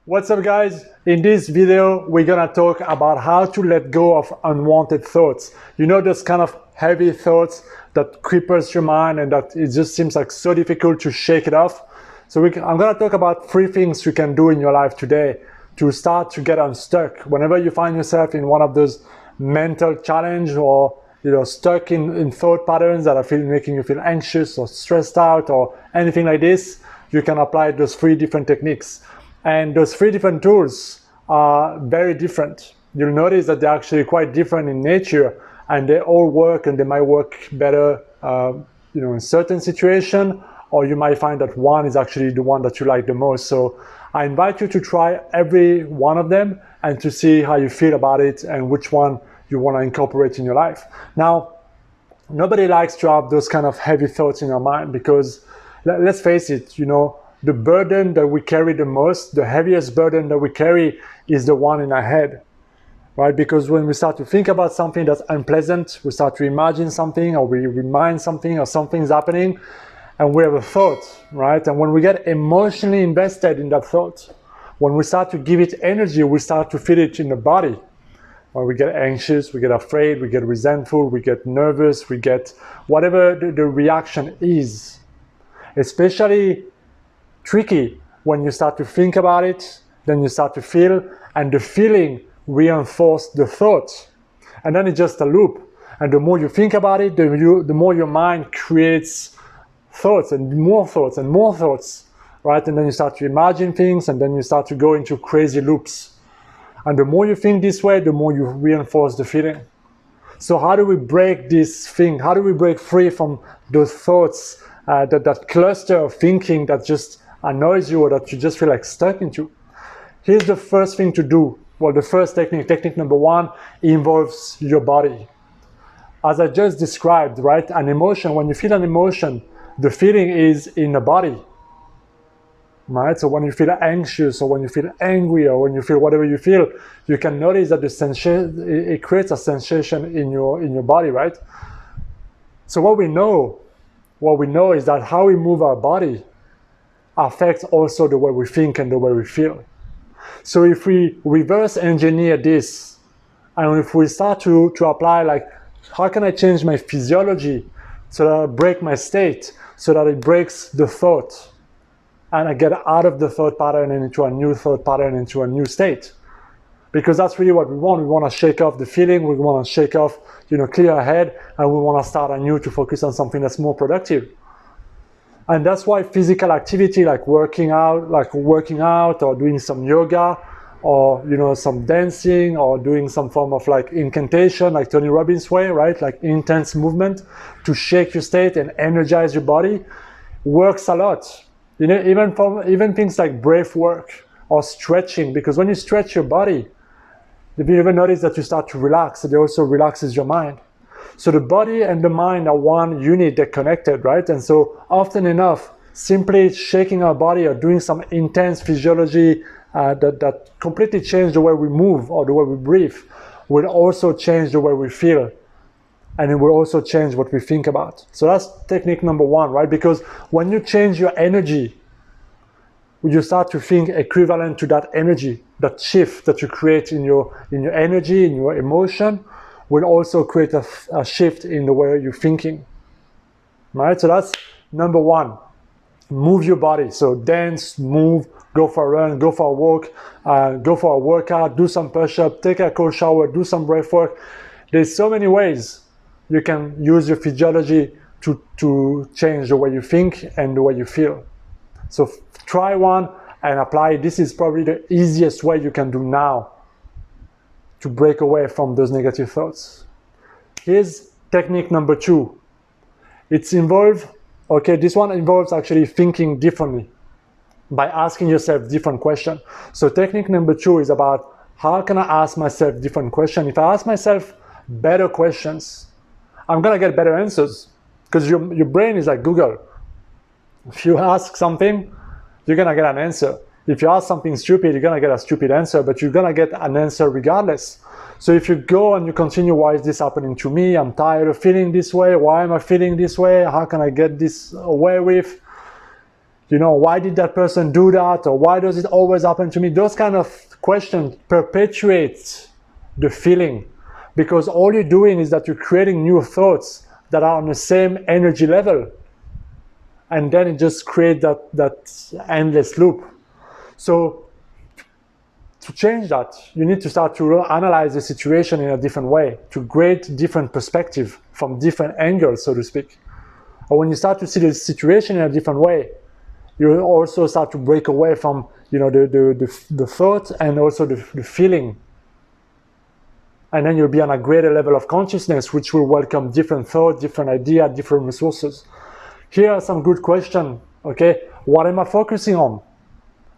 What's up, guys? In this video, we're gonna talk about how to let go of unwanted thoughts. You know, those kind of heavy thoughts that cripples your mind and that it just seems like so difficult to shake it off. So I'm gonna talk about 3 things you can do in your life today to start to get unstuck. Whenever you find yourself in one of those mental challenge or stuck in thought patterns that are making you feel anxious or stressed out or anything like this, you can apply those 3 different techniques. And those 3 different tools are very different. You'll notice that they're actually quite different in nature, and they all work, and they might work better in certain situations, or you might find that one is actually the one that you like the most. So I invite you to try every one of them and to see how you feel about it and which one you want to incorporate in your life. Now, nobody likes to have those kind of heavy thoughts in your mind because, let's face it, the burden that we carry the most, the heaviest burden that we carry is the one in our head, right? Because when we start to think about something that's unpleasant, we start to imagine something or we remind something or something's happening and we have a thought, right? And when we get emotionally invested in that thought, when we start to give it energy, we start to feel it in the body. When we get anxious, we get afraid, we get resentful, we get nervous, we get whatever the reaction is. Especially tricky when you start to think about it, then you start to feel, and the feeling reinforces the thought. And then it's just a loop. And the more you think about it, the more your mind creates thoughts and more thoughts and more thoughts, right? And then you start to imagine things, and then you start to go into crazy loops. And the more you think this way, the more you reinforce the feeling. So how do we break this thing? How do we break free from those thoughts, that cluster of thinking that just annoys you or that you just feel like stuck into? Here's the first thing to do. Well, the first technique number 1, involves your body. As I just described, right? An emotion, when you feel an emotion, the feeling is in the body, right? So when you feel anxious or when you feel angry or when you feel whatever you feel, you can notice that the sensation, it creates a sensation in your body, right? So what we know is that how we move our body affects also the way we think and the way we feel. So if we reverse engineer this, and if we start to apply, like, how can I change my physiology so that I break my state, so that it breaks the thought, and I get out of the thought pattern and into a new thought pattern, into a new state? Because that's really what we want. We want to shake off the feeling, we want to shake off, clear our head, and we want to start anew to focus on something that's more productive. And that's why physical activity like working out or doing some yoga or some dancing or doing some form of like incantation, like Tony Robbins way, right? Like intense movement to shake your state and energize your body works a lot. Even things like breath work or stretching, because when you stretch your body, if you ever notice that you start to relax, it also relaxes your mind. So the body and the mind are one unit, they're connected, right? And so often enough, simply shaking our body or doing some intense physiology that completely change the way we move or the way we breathe will also change the way we feel. And it will also change what we think about. So that's technique number 1, right? Because when you change your energy, you start to think equivalent to that energy, that shift that you create in your energy, in your emotion, will also create a shift in the way you're thinking, right? So that's number 1. Move your body. So dance, move, go for a run, go for a walk, go for a workout, do some push-up, take a cold shower, do some breath work. There's so many ways you can use your physiology to change the way you think and the way you feel. So try one and apply it. This is probably the easiest way you can do now to break away from those negative thoughts. Here's technique number 2. This one involves actually thinking differently by asking yourself different questions. So technique number 2 is about how can I ask myself different questions? If I ask myself better questions, I'm gonna get better answers, because your brain is like Google. If you ask something, you're gonna get an answer. If you ask something stupid, you're gonna get a stupid answer, but you're gonna get an answer regardless. So if you go and you continue, why is this happening to me? I'm tired of feeling this way. Why am I feeling this way? How can I get this away with? Why did that person do that? Or why does it always happen to me? Those kind of questions perpetuate the feeling, because all you're doing is that you're creating new thoughts that are on the same energy level. And then it just creates that endless loop. So to change that, you need to start to analyze the situation in a different way, to create different perspective from different angles, so to speak. Or when you start to see the situation in a different way, you also start to break away from the thought and also the feeling. And then you'll be on a greater level of consciousness, which will welcome different thoughts, different ideas, different resources. Here are some good questions. Okay, what am I focusing on?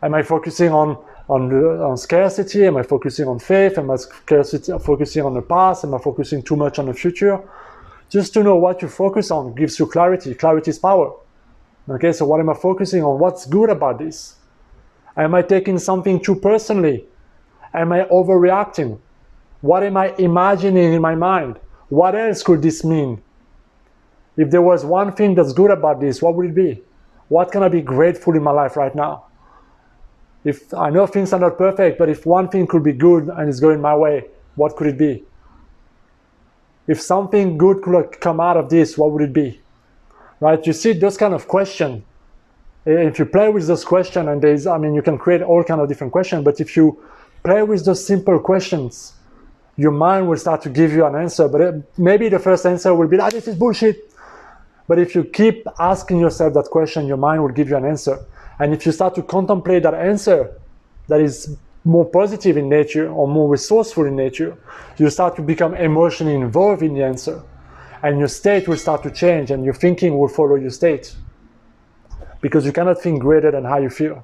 Am I focusing on scarcity? Am I focusing on faith? Am I focusing on the past? Am I focusing too much on the future? Just to know what you focus on gives you clarity. Clarity is power. Okay, so what am I focusing on? What's good about this? Am I taking something too personally? Am I overreacting? What am I imagining in my mind? What else could this mean? If there was one thing that's good about this, what would it be? What can I be grateful in my life right now? If I know things are not perfect, but if one thing could be good and it's going my way, what could it be? If something good could come out of this, what would it be? Right? You see those kind of questions. If you play with those questions, and you can create all kind of different questions, but if you play with those simple questions, your mind will start to give you an answer. But maybe the first answer will be, this is bullshit. But if you keep asking yourself that question, your mind will give you an answer. And if you start to contemplate that answer that is more positive in nature or more resourceful in nature, you start to become emotionally involved in the answer. And your state will start to change, and your thinking will follow your state. Because you cannot think greater than how you feel.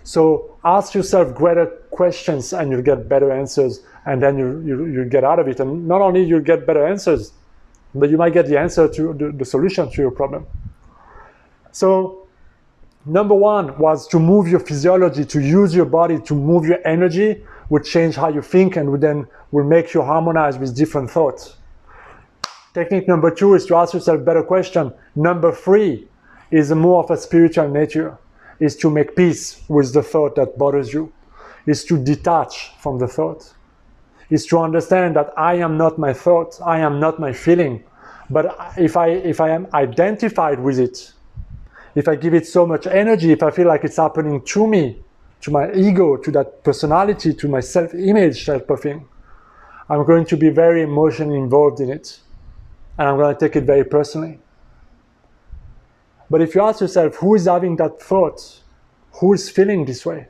So ask yourself greater questions and you'll get better answers, and then you get out of it. And not only you'll get better answers, but you might get the answer to the solution to your problem. So number one was to move your physiology, to use your body, to move your energy, would change how you think and will make you harmonize with different thoughts. Technique number two is to ask yourself better question. Number three is more of a spiritual nature, is to make peace with the thought that bothers you, is to detach from the thought, is to understand that I am not my thought, I am not my feeling. But if I am identified with it, if I give it so much energy, if I feel like it's happening to me, to my ego, to that personality, to my self-image type of thing, I'm going to be very emotionally involved in it. And I'm going to take it very personally. But if you ask yourself, who is having that thought? Who is feeling this way?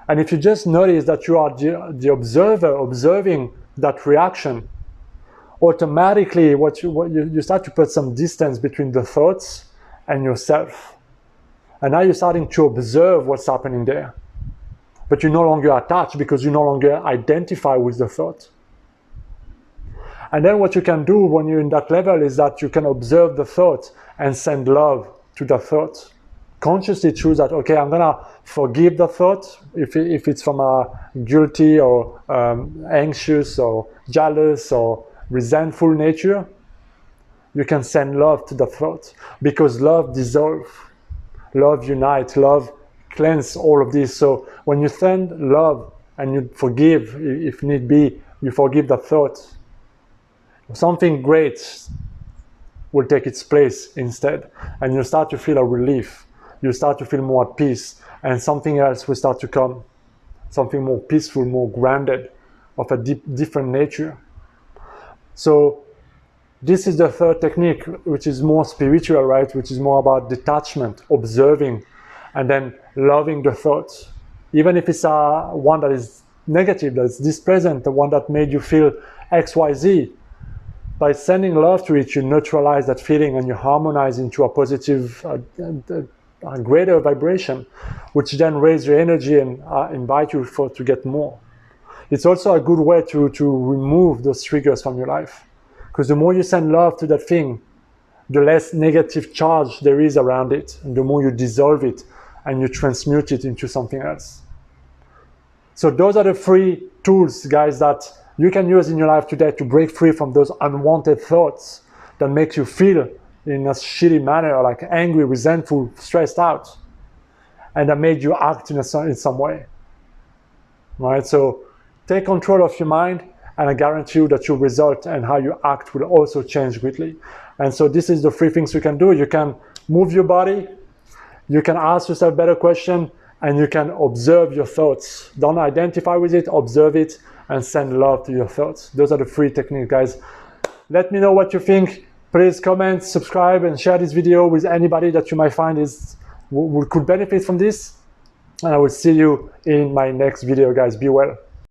And if you just notice that you are the observer observing that reaction, automatically you start to put some distance between the thoughts and yourself. And now you're starting to observe what's happening there. But you're no longer attached because you no longer identify with the thought. And then what you can do when you're in that level is that you can observe the thought and send love to the thought. Consciously choose that, okay, I'm gonna forgive the thought if it's from a guilty or anxious or jealous or resentful nature. You can send love to the thought, because love dissolves, love unites, love cleanses all of this. So when you send love and you forgive, if need be, you forgive the thought, something great will take its place instead, and you start to feel a relief. You start to feel more at peace, and something else will start to come, something more peaceful, more grounded, of a different nature. So this is the third technique, which is more spiritual, right? Which is more about detachment, observing, and then loving the thoughts. Even if it's one that is negative, that's displeasant, the one that made you feel X, Y, Z, by sending love to it, you neutralize that feeling and you harmonize into a positive, a greater vibration, which then raises your energy and invite you to get more. It's also a good way to remove those triggers from your life. Because the more you send love to that thing, the less negative charge there is around it, and the more you dissolve it and you transmute it into something else. So those are the 3 tools, guys, that you can use in your life today to break free from those unwanted thoughts that make you feel in a shitty manner, like angry, resentful, stressed out, and that made you act in some way. Right? So take control of your mind, and I guarantee you that your result and how you act will also change greatly. And so this is the 3 things you can do. You can move your body, you can ask yourself better questions, and you can observe your thoughts. Don't identify with it, observe it, and send love to your thoughts. Those are the 3 techniques, guys. Let me know what you think. Please comment, subscribe, and share this video with anybody that you might find could benefit from this. And I will see you in my next video, guys. Be well.